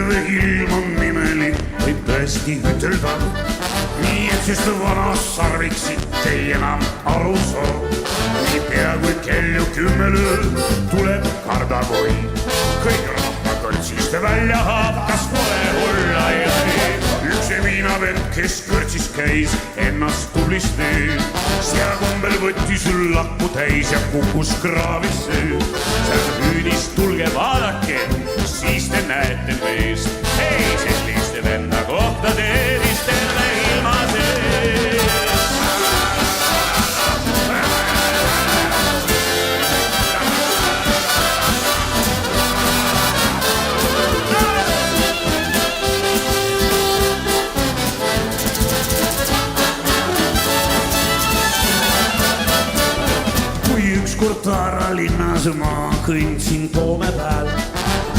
terve ilm on imelik, võib tõesti ütelda. Nii et sest vana sarviksid ei enam aru saa. Nii pea kui kell ju 10 lööb, tuleb kardakoi. Kõik rahvakõrtsist välja haakas, pole hulla jäi. Üks viinavend, kes kõrtsis käis, ennast tublisti. Seakombel võttis lakku täis ja kukkus kraavisse. Seal hüüdis, tulge vaadake, siis te näete meest. Hei, selliste venna kohta teedis terve ilma sees. Ükskord Taara linnas ma kõndsin Toome peal.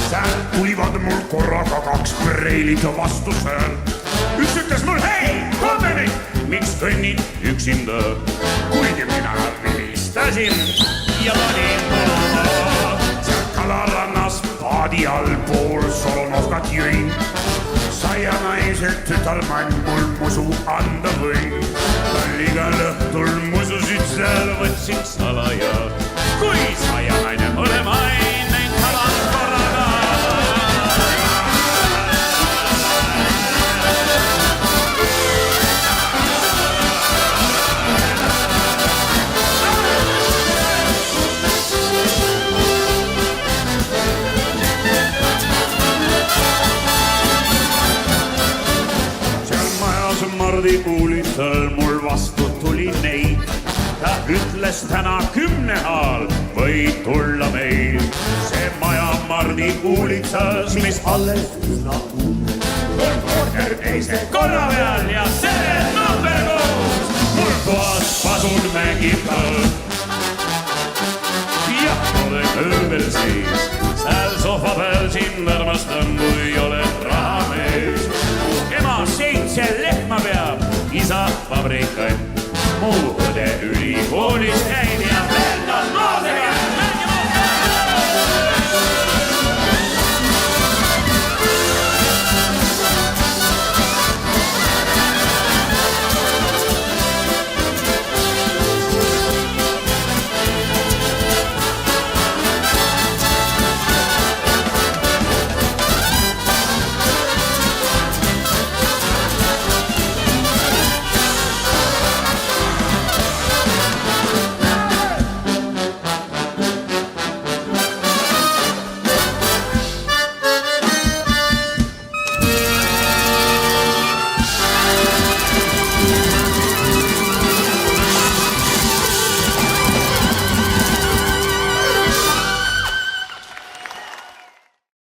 Seal tulivad mul korraga 2 preilid vastusel. Üks ütles mul, hei, kombenik, miks kõnnid üksinda? Kuigi mina vilistasin ja panin tulema. Seal kalarannas paadi all pool Solonovkat jõin. Saia naised tütalmann mul musu anda või. Igal õhtul mususid seal võtsin salaja. Kui saia naine ole main, neid talan korraga. Seal majas Mardi ulital mul vastu tuli neid. Ta ütles täna 10 haal võid tulla meil. See maja Mardi uulitsas, mis alles üsna uudne. Mul korter teise korra peal ja see number 6. Mul toas pasun mängib tal. Jah, pole kööbel siis. Seal sohva peal sind armastan, kui oled rahamees. Ema 7 lehma peab, isa fabrikant. Mu õde ülikoolis käib.